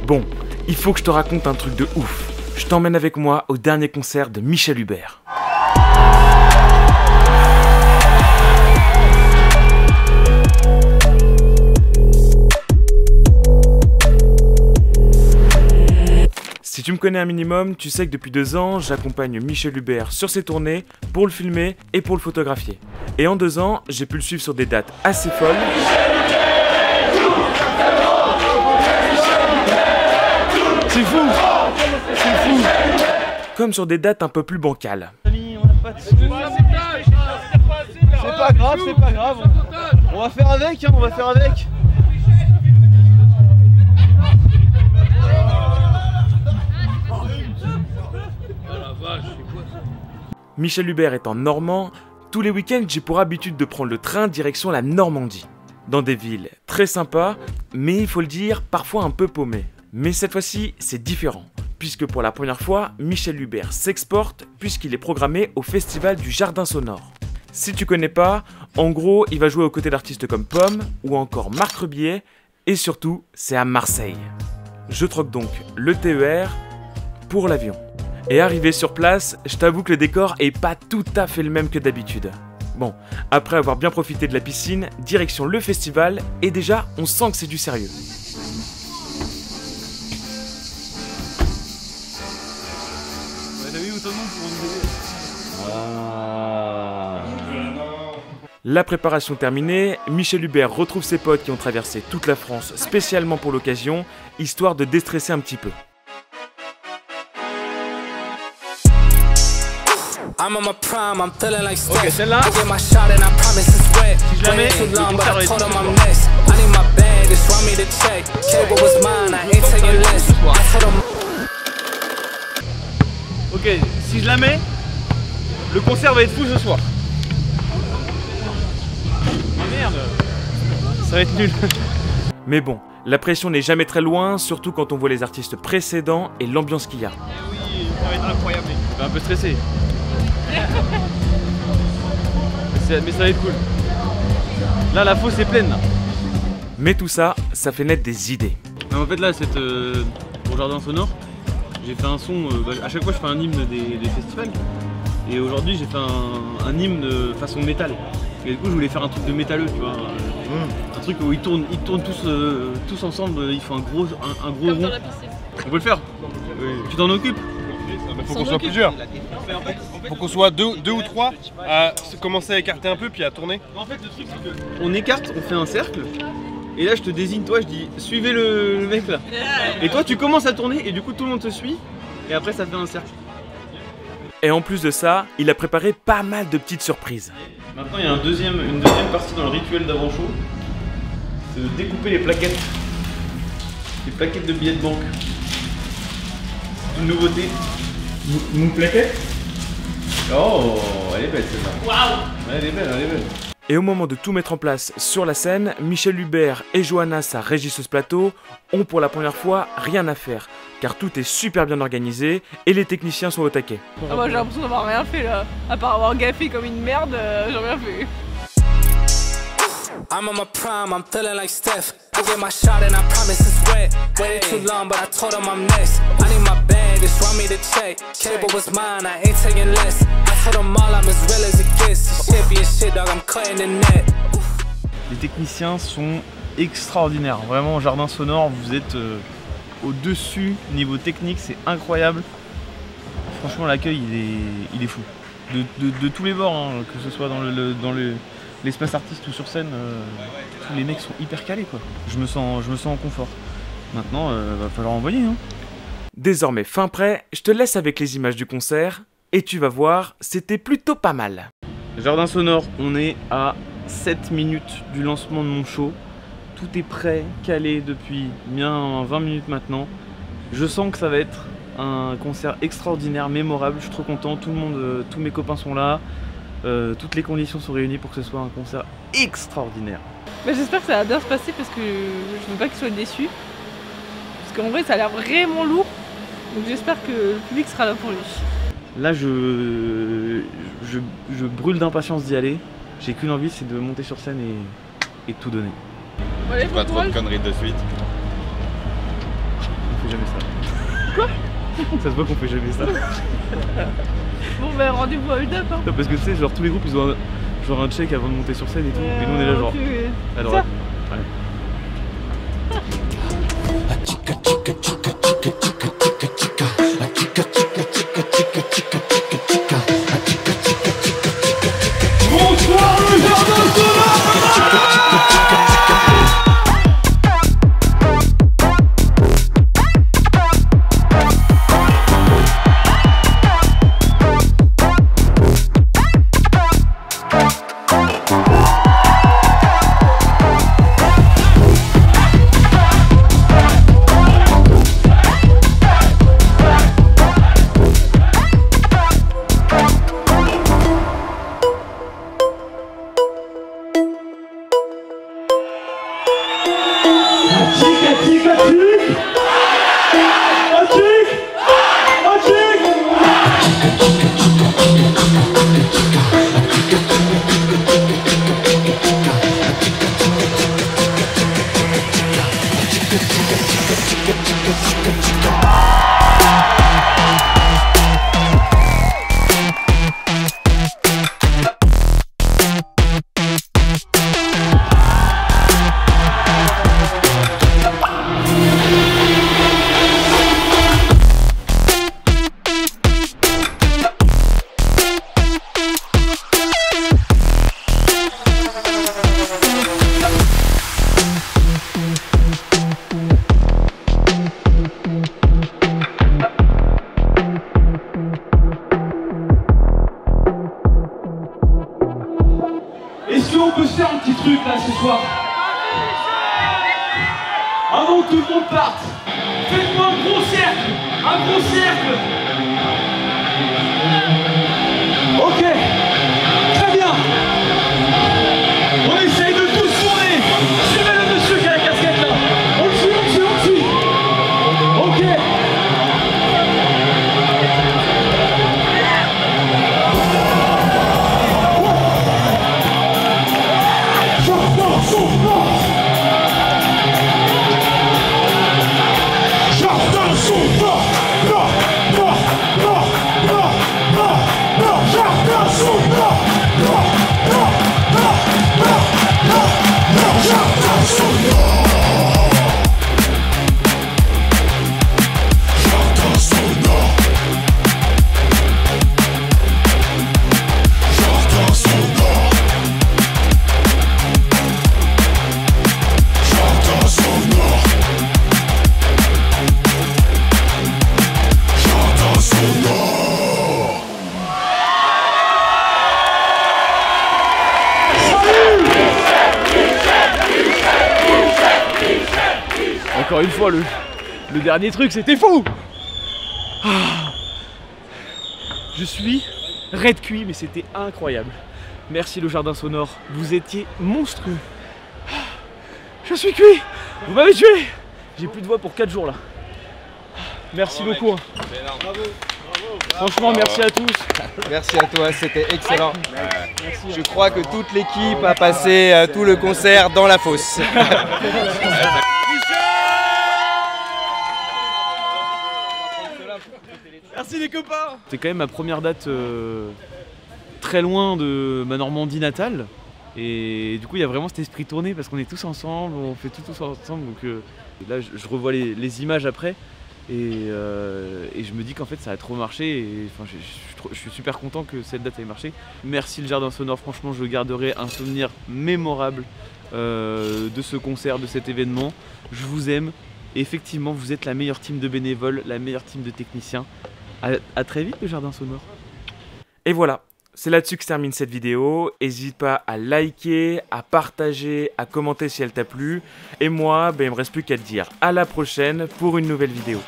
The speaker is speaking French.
Bon, il faut que je te raconte un truc de ouf. Je t'emmène avec moi au dernier concert de Michel Hubert. Si tu me connais un minimum, tu sais que depuis 2 ans, j'accompagne Michel Hubert sur ses tournées pour le filmer et pour le photographier. Et en 2 ans, j'ai pu le suivre sur des dates assez folles. C'est fou! C'est fou! Comme sur des dates un peu plus bancales. C'est pas grave, c'est pas grave. On va faire avec, hein, on va faire avec. Michel Hubert étant normand, tous les week-ends j'ai pour habitude de prendre le train direction la Normandie. Dans des villes très sympas, mais il faut le dire, parfois un peu paumées. Mais cette fois-ci, c'est différent, puisque pour la première fois, Michel Hubert s'exporte puisqu'il est programmé au Festival du Jardin Sonore. Si tu connais pas, en gros, il va jouer aux côtés d'artistes comme Pomme ou encore Marc Rebillet, et surtout, c'est à Marseille. Je troque donc le TER pour l'avion. Et arrivé sur place, je t'avoue que le décor est pas tout à fait le même que d'habitude. Bon, après avoir bien profité de la piscine, direction le festival, et déjà, on sent que c'est du sérieux. T'as vu où tout le monde pour nous aider? La préparation terminée, Michel Hubert retrouve ses potes qui ont traversé toute la France spécialement pour l'occasion, histoire de déstresser un petit peu. Ok, celle-là, si je la mets, le concert va être fou ce soir. Ok, si je la mets, le concert va être fou ce soir. Oh merde, ça va être nul. Mais bon, la pression n'est jamais très loin, surtout quand on voit les artistes précédents et l'ambiance qu'il y a. Oui, ça va être incroyable. Je vais un peu stressé. Mais ça va être cool. Là, la fosse est pleine. Là. Mais tout ça, ça fait naître des idées. En fait, là, pour Jardin Sonore, j'ai fait un son. À chaque fois, je fais un hymne des festivals. Et aujourd'hui, j'ai fait un hymne de façon métal. Et du coup, je voulais faire un truc de métalleux, tu vois. Un truc où ils tournent tous ensemble. Ils font un gros rond. On peut le faire. Oui. Tu t'en occupes? Faut qu'on soit plusieurs. Faut qu'on soit deux ou trois à commencer à écarter un peu puis à tourner. En fait, le truc, c'est qu'on écarte, on fait un cercle. Et là, je te désigne, toi, je dis suivez le mec là. Et toi, tu commences à tourner et du coup, tout le monde te suit. Et après, ça fait un cercle. Et en plus de ça, il a préparé pas mal de petites surprises. Maintenant, il y a une deuxième partie dans le rituel d'avant-show. C'est de découper les plaquettes. Les plaquettes de billets de banque. C'est une nouveauté. Une plaquette? Oh, elle est belle celle-là. Waouh! Elle est belle, elle est belle. Et au moment de tout mettre en place sur la scène, Michel Hubert et Johanna, sa régisseuse plateau, ont pour la première fois rien à faire, car tout est super bien organisé et les techniciens sont au taquet. Ah moi j'ai l'impression d'avoir rien fait là, à part avoir gaffé comme une merde, j'ai rien fait. I'm on my prime, I'm feeling like Steph. I get my shot and I promise it's wet. Waited too long, but I told him I'm next. I need my bag, just run me the check. Cable was mine, I ain't taking less. I told them all I'm as real as it gets. Shit be a shit, dog, I'm cutting the net. Les techniciens sont extraordinaires. Vraiment, Jardin Sonore, vous êtes au-dessus niveau technique, c'est incroyable. Franchement, l'accueil, il est fou. De tous les bords, hein, que ce soit dans l'espace artiste ou sur scène, tous les mecs sont hyper calés quoi. Je me sens en confort. Maintenant, va falloir envoyer. Hein. Désormais fin prêt, je te laisse avec les images du concert et tu vas voir, c'était plutôt pas mal. Jardin Sonore, on est à 7 minutes du lancement de mon show. Tout est prêt, calé depuis bien 20 minutes maintenant. Je sens que ça va être un concert extraordinaire, mémorable. Je suis trop content, tout le monde, tous mes copains sont là. Toutes les conditions sont réunies pour que ce soit un concert extraordinaire. Bah, j'espère que ça va bien se passer parce que je veux pas qu'il soit déçu. Parce qu'en vrai ça a l'air vraiment lourd. Donc j'espère que le public sera là pour lui. Là je brûle d'impatience d'y aller. J'ai qu'une envie, c'est de monter sur scène et tout donner. Allez, Pas trop de conneries de suite. Ça se voit qu'on fait jamais ça. Bon bah rendez-vous à Uldap hein. Non, parce que tu sais, genre tous les groupes ils ont genre un check avant de monter sur scène et tout. Et nous on est là genre. Okay. Alors, Ça. ouais. Bonsoir le jardin peut se faire un petit truc là ce soir. Avant que tout le monde parte, faites-moi un gros cercle. Un gros cercle. Ok, très bien. On essaye de tous tourner. Suivez le monsieur qui a la casquette là. On le suit, on le suit, on le suit. Ok. Encore une fois, le dernier truc, c'était fou. Je suis raide cuit, mais c'était incroyable. Merci le jardin sonore, vous étiez monstrueux. Je suis cuit, vous m'avez tué. J'ai plus de voix pour 4 jours là. Merci beaucoup. Bravo. Franchement, merci à tous. Merci à toi, c'était excellent. Je crois que toute l'équipe a passé tout le concert dans la fosse. Merci les copains. C'était quand même ma première date très loin de ma Normandie natale. Et du coup il y a vraiment cet esprit tourné parce qu'on est tous ensemble, on fait tout tous ensemble. Donc là je revois les images après et je me dis qu'en fait ça a trop marché. Et enfin, je suis super content que cette date ait marché. Merci le jardin sonore, franchement je garderai un souvenir mémorable de ce concert, de cet événement. Je vous aime. Et effectivement vous êtes la meilleure team de bénévoles, la meilleure team de techniciens. À très vite le jardin sonore. Et voilà, c'est là-dessus que se termine cette vidéo. N'hésite pas à liker, à partager, à commenter si elle t'a plu. Et moi, il me reste plus qu'à te dire à la prochaine pour une nouvelle vidéo.